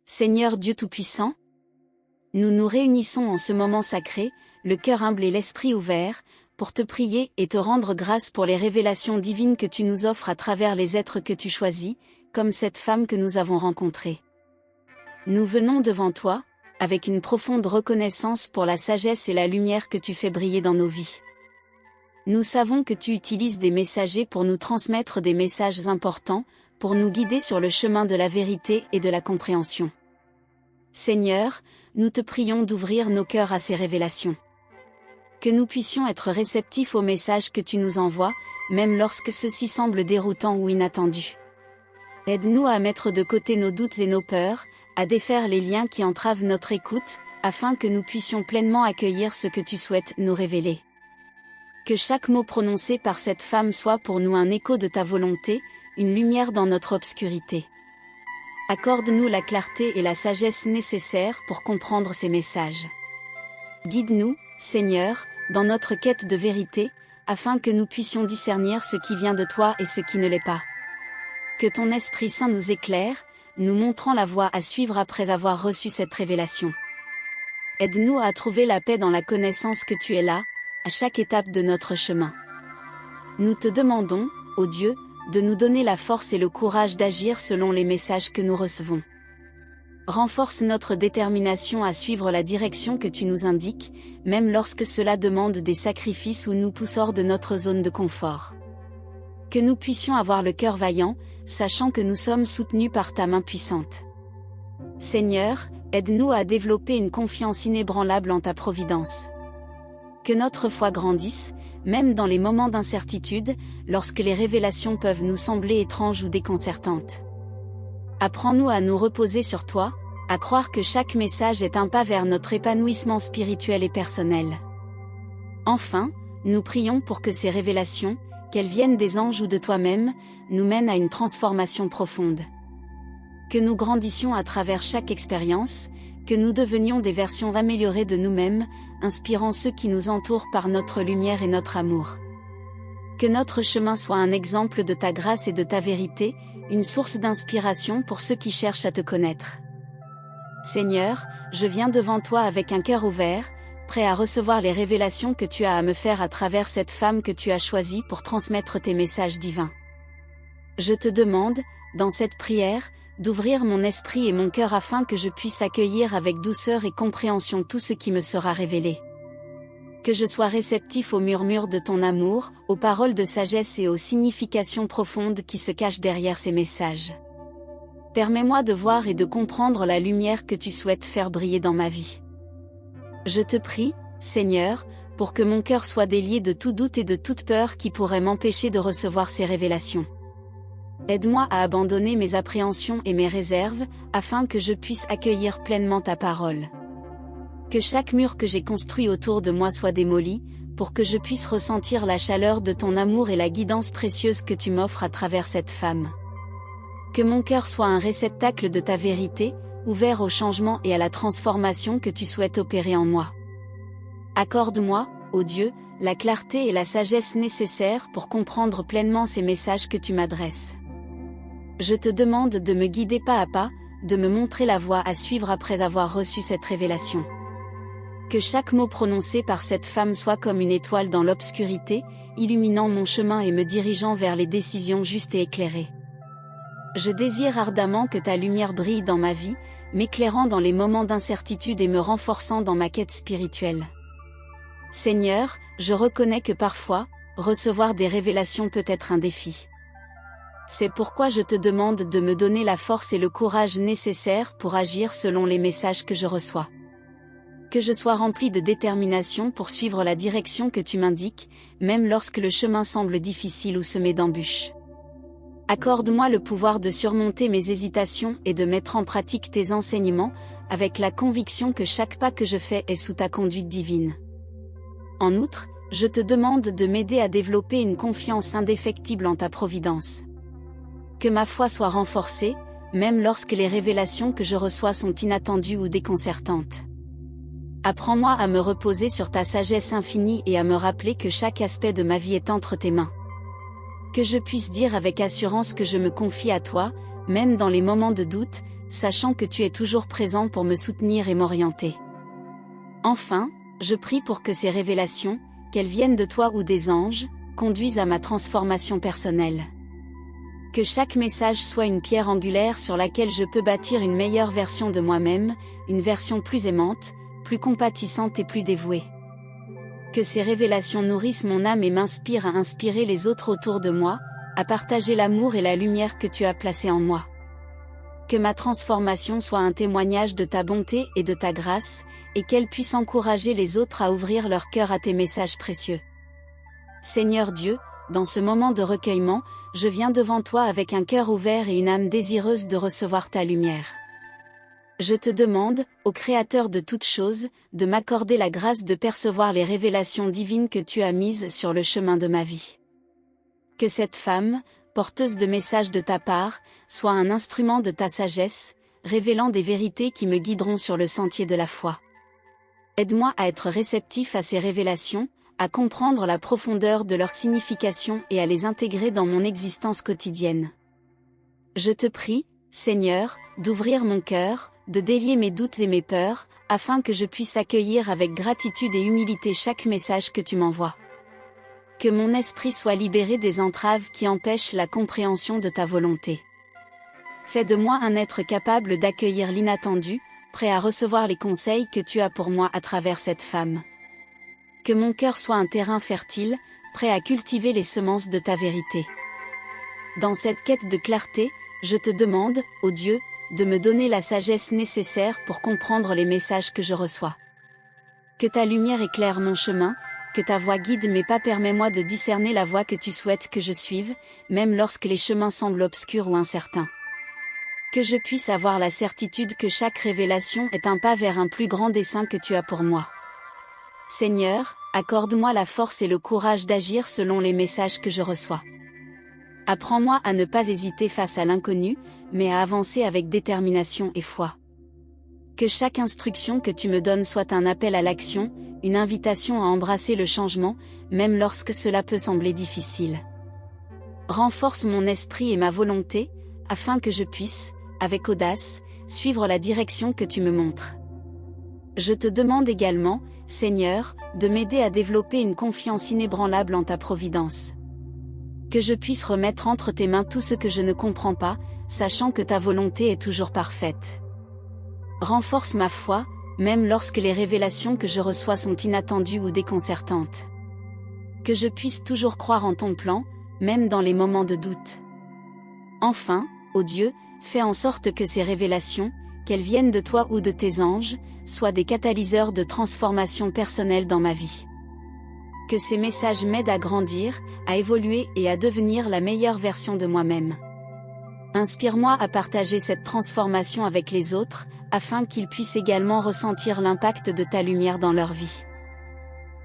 Seigneur Dieu Tout-Puissant, nous nous réunissons en ce moment sacré, le cœur humble et l'esprit ouvert, pour te prier et te rendre grâce pour les révélations divines que tu nous offres à travers les êtres que tu choisis, comme cette femme que nous avons rencontrée. Nous venons devant toi, avec une profonde reconnaissance pour la sagesse et la lumière que tu fais briller dans nos vies. Nous savons que tu utilises des messagers pour nous transmettre des messages importants, pour nous guider sur le chemin de la vérité et de la compréhension. Seigneur, nous te prions d'ouvrir nos cœurs à ces révélations. Que nous puissions être réceptifs aux messages que tu nous envoies, même lorsque ceux-ci semblent déroutants ou inattendus. Aide-nous à mettre de côté nos doutes et nos peurs, à défaire les liens qui entravent notre écoute, afin que nous puissions pleinement accueillir ce que tu souhaites nous révéler. Que chaque mot prononcé par cette femme soit pour nous un écho de ta volonté, une lumière dans notre obscurité. Accorde-nous la clarté et la sagesse nécessaires pour comprendre ces messages. Guide-nous, Seigneur, dans notre quête de vérité, afin que nous puissions discernir ce qui vient de toi et ce qui ne l'est pas. Que ton Esprit Saint nous éclaire, nous montrant la voie à suivre après avoir reçu cette révélation. Aide-nous à trouver la paix dans la connaissance que tu es là, à chaque étape de notre chemin. Nous te demandons, ô Dieu, de nous donner la force et le courage d'agir selon les messages que nous recevons. Renforce notre détermination à suivre la direction que tu nous indiques, même lorsque cela demande des sacrifices ou nous pousse hors de notre zone de confort. Que nous puissions avoir le cœur vaillant, sachant que nous sommes soutenus par ta main puissante. Seigneur, aide-nous à développer une confiance inébranlable en ta providence. Que notre foi grandisse, même dans les moments d'incertitude, lorsque les révélations peuvent nous sembler étranges ou déconcertantes. Apprends-nous à nous reposer sur toi, à croire que chaque message est un pas vers notre épanouissement spirituel et personnel. Enfin, nous prions pour que ces révélations, qu'elles viennent des anges ou de toi-même, nous mènent à une transformation profonde. Que nous grandissions à travers chaque expérience, que nous devenions des versions améliorées de nous-mêmes, inspirant ceux qui nous entourent par notre lumière et notre amour. Que notre chemin soit un exemple de ta grâce et de ta vérité, une source d'inspiration pour ceux qui cherchent à te connaître. Seigneur, je viens devant toi avec un cœur ouvert, prêt à recevoir les révélations que tu as à me faire à travers cette femme que tu as choisie pour transmettre tes messages divins. Je te demande, dans cette prière, d'ouvrir mon esprit et mon cœur afin que je puisse accueillir avec douceur et compréhension tout ce qui me sera révélé. Que je sois réceptif aux murmures de ton amour, aux paroles de sagesse et aux significations profondes qui se cachent derrière ces messages. Permets-moi de voir et de comprendre la lumière que tu souhaites faire briller dans ma vie. Je te prie, Seigneur, pour que mon cœur soit délié de tout doute et de toute peur qui pourrait m'empêcher de recevoir ces révélations. Aide-moi à abandonner mes appréhensions et mes réserves, afin que je puisse accueillir pleinement ta parole. Que chaque mur que j'ai construit autour de moi soit démoli, pour que je puisse ressentir la chaleur de ton amour et la guidance précieuse que tu m'offres à travers cette femme. Que mon cœur soit un réceptacle de ta vérité, ouvert au changement et à la transformation que tu souhaites opérer en moi. Accorde-moi, ô Dieu, la clarté et la sagesse nécessaires pour comprendre pleinement ces messages que tu m'adresses. Je te demande de me guider pas à pas, de me montrer la voie à suivre après avoir reçu cette révélation. Que chaque mot prononcé par cette femme soit comme une étoile dans l'obscurité, illuminant mon chemin et me dirigeant vers les décisions justes et éclairées. Je désire ardemment que ta lumière brille dans ma vie, m'éclairant dans les moments d'incertitude et me renforçant dans ma quête spirituelle. Seigneur, je reconnais que parfois, recevoir des révélations peut être un défi. C'est pourquoi je te demande de me donner la force et le courage nécessaires pour agir selon les messages que je reçois. Que je sois rempli de détermination pour suivre la direction que tu m'indiques, même lorsque le chemin semble difficile ou semé d'embûches. Accorde-moi le pouvoir de surmonter mes hésitations et de mettre en pratique tes enseignements, avec la conviction que chaque pas que je fais est sous ta conduite divine. En outre, je te demande de m'aider à développer une confiance indéfectible en ta providence. Que ma foi soit renforcée, même lorsque les révélations que je reçois sont inattendues ou déconcertantes. Apprends-moi à me reposer sur ta sagesse infinie et à me rappeler que chaque aspect de ma vie est entre tes mains. Que je puisse dire avec assurance que je me confie à toi, même dans les moments de doute, sachant que tu es toujours présent pour me soutenir et m'orienter. Enfin, je prie pour que ces révélations, qu'elles viennent de toi ou des anges, conduisent à ma transformation personnelle. Que chaque message soit une pierre angulaire sur laquelle je peux bâtir une meilleure version de moi-même, une version plus aimante, plus compatissante et plus dévouée. Que ces révélations nourrissent mon âme et m'inspirent à inspirer les autres autour de moi, à partager l'amour et la lumière que tu as placés en moi. Que ma transformation soit un témoignage de ta bonté et de ta grâce, et qu'elle puisse encourager les autres à ouvrir leur cœur à tes messages précieux. Seigneur Dieu, dans ce moment de recueillement, je viens devant toi avec un cœur ouvert et une âme désireuse de recevoir ta lumière. Je te demande, ô Créateur de toutes choses, de m'accorder la grâce de percevoir les révélations divines que tu as mises sur le chemin de ma vie. Que cette femme, porteuse de messages de ta part, soit un instrument de ta sagesse, révélant des vérités qui me guideront sur le sentier de la foi. Aide-moi à être réceptif à ces révélations, à comprendre la profondeur de leur signification et à les intégrer dans mon existence quotidienne. Je te prie, Seigneur, d'ouvrir mon cœur, de délier mes doutes et mes peurs, afin que je puisse accueillir avec gratitude et humilité chaque message que tu m'envoies. Que mon esprit soit libéré des entraves qui empêchent la compréhension de ta volonté. Fais de moi un être capable d'accueillir l'inattendu, prêt à recevoir les conseils que tu as pour moi à travers cette femme. Que mon cœur soit un terrain fertile, prêt à cultiver les semences de ta vérité. Dans cette quête de clarté, je te demande, ô Dieu, de me donner la sagesse nécessaire pour comprendre les messages que je reçois. Que ta lumière éclaire mon chemin, que ta voix guide mes pas, permets-moi de discerner la voie que tu souhaites que je suive, même lorsque les chemins semblent obscurs ou incertains. Que je puisse avoir la certitude que chaque révélation est un pas vers un plus grand dessein que tu as pour moi. Seigneur, accorde-moi la force et le courage d'agir selon les messages que je reçois. Apprends-moi à ne pas hésiter face à l'inconnu, mais à avancer avec détermination et foi. Que chaque instruction que tu me donnes soit un appel à l'action, une invitation à embrasser le changement, même lorsque cela peut sembler difficile. Renforce mon esprit et ma volonté, afin que je puisse, avec audace, suivre la direction que tu me montres. Je te demande également, Seigneur, de m'aider à développer une confiance inébranlable en ta providence. Que je puisse remettre entre tes mains tout ce que je ne comprends pas, sachant que ta volonté est toujours parfaite. Renforce ma foi, même lorsque les révélations que je reçois sont inattendues ou déconcertantes. Que je puisse toujours croire en ton plan, même dans les moments de doute. Enfin, ô Dieu, fais en sorte que ces révélations, qu'elles viennent de toi ou de tes anges, soient des catalyseurs de transformation personnelle dans ma vie. Que ces messages m'aident à grandir, à évoluer et à devenir la meilleure version de moi-même. Inspire-moi à partager cette transformation avec les autres, afin qu'ils puissent également ressentir l'impact de ta lumière dans leur vie.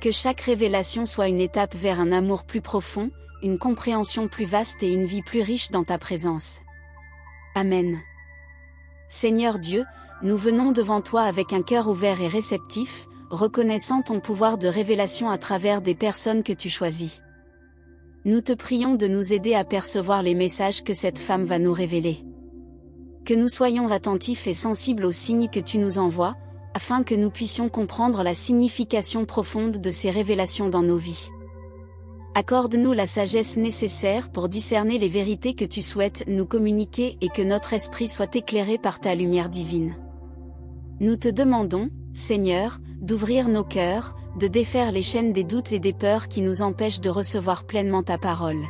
Que chaque révélation soit une étape vers un amour plus profond, une compréhension plus vaste et une vie plus riche dans ta présence. Amen. Seigneur Dieu, nous venons devant toi avec un cœur ouvert et réceptif, reconnaissant ton pouvoir de révélation à travers des personnes que tu choisis. Nous te prions de nous aider à percevoir les messages que cette femme va nous révéler. Que nous soyons attentifs et sensibles aux signes que tu nous envoies, afin que nous puissions comprendre la signification profonde de ces révélations dans nos vies. Accorde-nous la sagesse nécessaire pour discerner les vérités que tu souhaites nous communiquer et que notre esprit soit éclairé par ta lumière divine. Nous te demandons, Seigneur, d'ouvrir nos cœurs, de défaire les chaînes des doutes et des peurs qui nous empêchent de recevoir pleinement ta parole.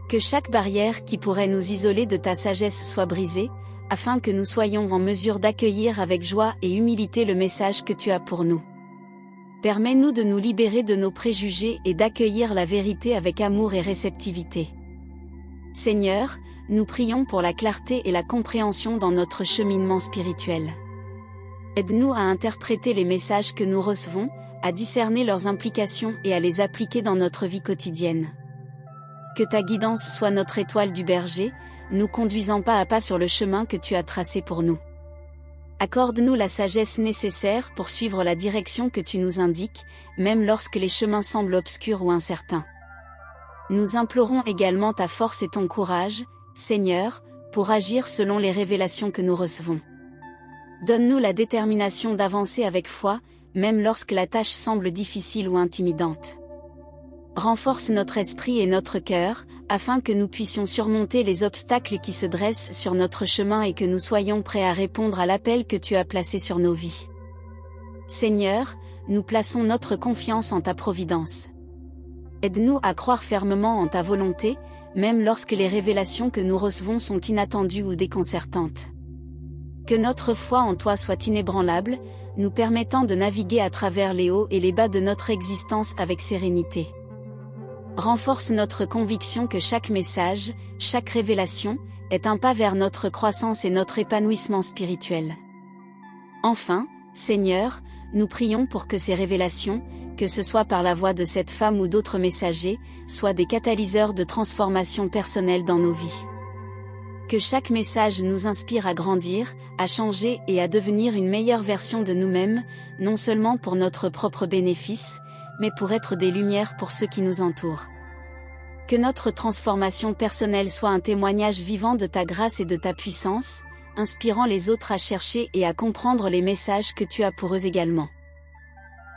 Que chaque barrière qui pourrait nous isoler de ta sagesse soit brisée, afin que nous soyons en mesure d'accueillir avec joie et humilité le message que tu as pour nous. Permets-nous de nous libérer de nos préjugés et d'accueillir la vérité avec amour et réceptivité. Seigneur, nous prions pour la clarté et la compréhension dans notre cheminement spirituel. Aide-nous à interpréter les messages que nous recevons, à discerner leurs implications et à les appliquer dans notre vie quotidienne. Que ta guidance soit notre étoile du berger, nous conduisant pas à pas sur le chemin que tu as tracé pour nous. Accorde-nous la sagesse nécessaire pour suivre la direction que tu nous indiques, même lorsque les chemins semblent obscurs ou incertains. Nous implorons également ta force et ton courage, Seigneur, pour agir selon les révélations que nous recevons. Donne-nous la détermination d'avancer avec foi, même lorsque la tâche semble difficile ou intimidante. Renforce notre esprit et notre cœur, afin que nous puissions surmonter les obstacles qui se dressent sur notre chemin et que nous soyons prêts à répondre à l'appel que tu as placé sur nos vies. Seigneur, nous plaçons notre confiance en ta providence. Aide-nous à croire fermement en ta volonté, même lorsque les révélations que nous recevons sont inattendues ou déconcertantes. Que notre foi en toi soit inébranlable, nous permettant de naviguer à travers les hauts et les bas de notre existence avec sérénité. Renforce notre conviction que chaque message, chaque révélation, est un pas vers notre croissance et notre épanouissement spirituel. Enfin, Seigneur, nous prions pour que ces révélations, que ce soit par la voix de cette femme ou d'autres messagers, soient des catalyseurs de transformation personnelle dans nos vies. Que chaque message nous inspire à grandir, à changer et à devenir une meilleure version de nous-mêmes, non seulement pour notre propre bénéfice, mais pour être des lumières pour ceux qui nous entourent. Que notre transformation personnelle soit un témoignage vivant de ta grâce et de ta puissance, inspirant les autres à chercher et à comprendre les messages que tu as pour eux également.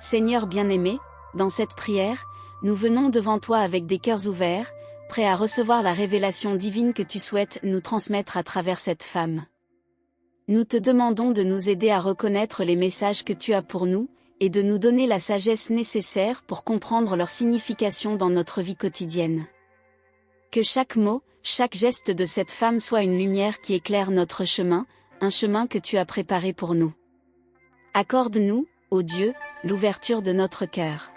Seigneur bien-aimé, dans cette prière, nous venons devant toi avec des cœurs ouverts, prêts à recevoir la révélation divine que tu souhaites nous transmettre à travers cette femme. Nous te demandons de nous aider à reconnaître les messages que tu as pour nous, et de nous donner la sagesse nécessaire pour comprendre leur signification dans notre vie quotidienne. Que chaque mot, chaque geste de cette femme soit une lumière qui éclaire notre chemin, un chemin que tu as préparé pour nous. Accorde-nous, ô Dieu, l'ouverture de notre cœur.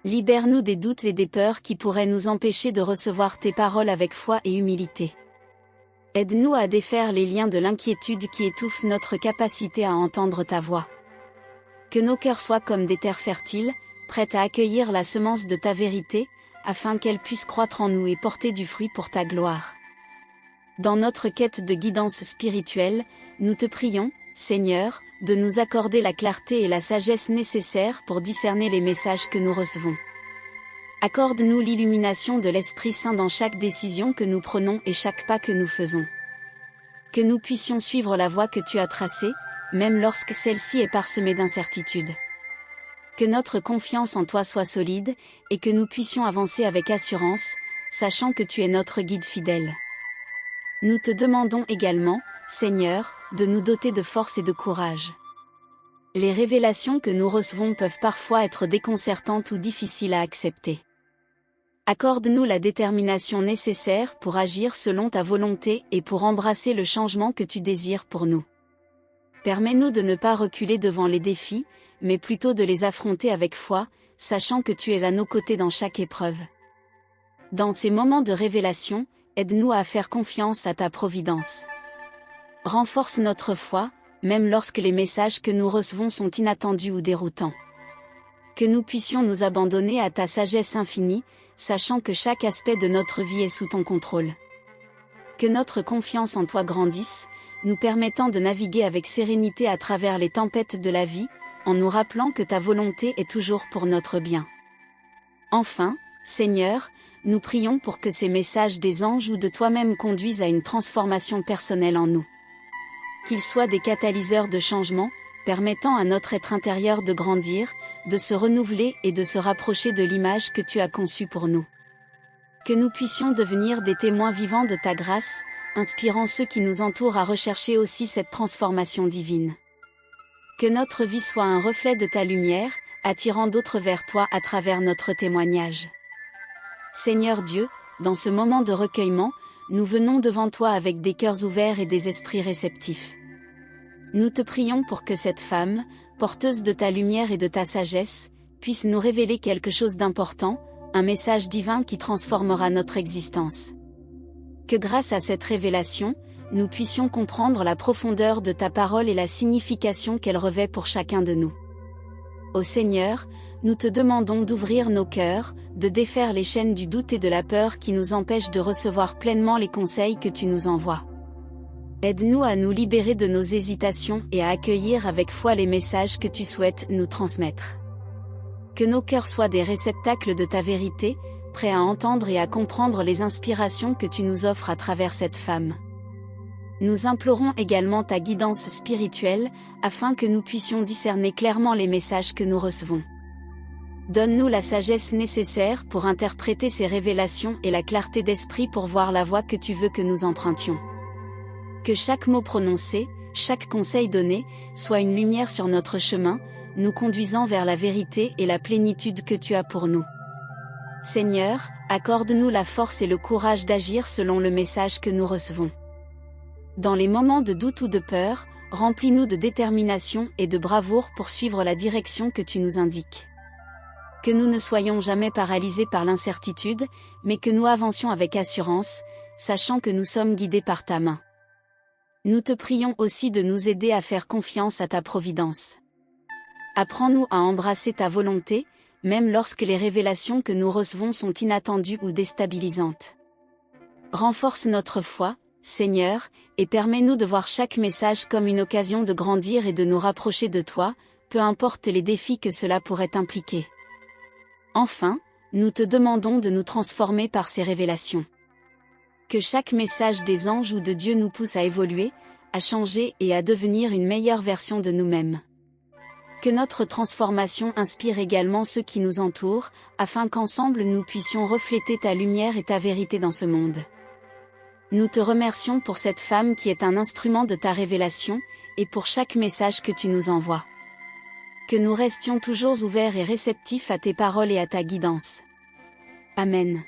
Libère-nous des doutes et des peurs qui pourraient nous empêcher de recevoir tes paroles avec foi et humilité. Aide-nous à défaire les liens de l'inquiétude qui étouffent notre capacité à entendre ta voix. Que nos cœurs soient comme des terres fertiles, prêtes à accueillir la semence de ta vérité, afin qu'elle puisse croître en nous et porter du fruit pour ta gloire. Dans notre quête de guidance spirituelle, nous te prions, Seigneur, de nous accorder la clarté et la sagesse nécessaires pour discerner les messages que nous recevons. Accorde-nous l'illumination de l'Esprit Saint dans chaque décision que nous prenons et chaque pas que nous faisons. Que nous puissions suivre la voie que tu as tracée, même lorsque celle-ci est parsemée d'incertitudes. Que notre confiance en toi soit solide, et que nous puissions avancer avec assurance, sachant que tu es notre guide fidèle. Nous te demandons également, Seigneur, de nous doter de force et de courage. Les révélations que nous recevons peuvent parfois être déconcertantes ou difficiles à accepter. Accorde-nous la détermination nécessaire pour agir selon ta volonté et pour embrasser le changement que tu désires pour nous. Permets-nous de ne pas reculer devant les défis, mais plutôt de les affronter avec foi, sachant que tu es à nos côtés dans chaque épreuve. Dans ces moments de révélation, aide-nous à faire confiance à ta providence. Renforce notre foi, même lorsque les messages que nous recevons sont inattendus ou déroutants. Que nous puissions nous abandonner à ta sagesse infinie, sachant que chaque aspect de notre vie est sous ton contrôle. Que notre confiance en toi grandisse, nous permettant de naviguer avec sérénité à travers les tempêtes de la vie, en nous rappelant que ta volonté est toujours pour notre bien. Enfin, Seigneur, nous prions pour que ces messages des anges ou de toi-même conduisent à une transformation personnelle en nous. Qu'ils soient des catalyseurs de changement, permettant à notre être intérieur de grandir, de se renouveler et de se rapprocher de l'image que tu as conçue pour nous. Que nous puissions devenir des témoins vivants de ta grâce, inspirant ceux qui nous entourent à rechercher aussi cette transformation divine. Que notre vie soit un reflet de ta lumière, attirant d'autres vers toi à travers notre témoignage. Seigneur Dieu, dans ce moment de recueillement, nous venons devant toi avec des cœurs ouverts et des esprits réceptifs. Nous te prions pour que cette femme, porteuse de ta lumière et de ta sagesse, puisse nous révéler quelque chose d'important, un message divin qui transformera notre existence. Que grâce à cette révélation, nous puissions comprendre la profondeur de ta parole et la signification qu'elle revêt pour chacun de nous. Ô Seigneur, nous te demandons d'ouvrir nos cœurs, de défaire les chaînes du doute et de la peur qui nous empêchent de recevoir pleinement les conseils que tu nous envoies. Aide-nous à nous libérer de nos hésitations et à accueillir avec foi les messages que tu souhaites nous transmettre. Que nos cœurs soient des réceptacles de ta vérité, prêts à entendre et à comprendre les inspirations que tu nous offres à travers cette femme. Nous implorons également ta guidance spirituelle, afin que nous puissions discerner clairement les messages que nous recevons. Donne-nous la sagesse nécessaire pour interpréter ces révélations et la clarté d'esprit pour voir la voie que tu veux que nous empruntions. Que chaque mot prononcé, chaque conseil donné, soit une lumière sur notre chemin, nous conduisant vers la vérité et la plénitude que tu as pour nous. Seigneur, accorde-nous la force et le courage d'agir selon le message que nous recevons. Dans les moments de doute ou de peur, remplis-nous de détermination et de bravoure pour suivre la direction que tu nous indiques. Que nous ne soyons jamais paralysés par l'incertitude, mais que nous avancions avec assurance, sachant que nous sommes guidés par ta main. Nous te prions aussi de nous aider à faire confiance à ta providence. Apprends-nous à embrasser ta volonté, même lorsque les révélations que nous recevons sont inattendues ou déstabilisantes. Renforce notre foi, Seigneur, et permets-nous de voir chaque message comme une occasion de grandir et de nous rapprocher de toi, peu importe les défis que cela pourrait impliquer. Enfin, nous te demandons de nous transformer par ces révélations. Que chaque message des anges ou de Dieu nous pousse à évoluer, à changer et à devenir une meilleure version de nous-mêmes. Que notre transformation inspire également ceux qui nous entourent, afin qu'ensemble nous puissions refléter ta lumière et ta vérité dans ce monde. Nous te remercions pour cette femme qui est un instrument de ta révélation, et pour chaque message que tu nous envoies. Que nous restions toujours ouverts et réceptifs à tes paroles et à ta guidance. Amen.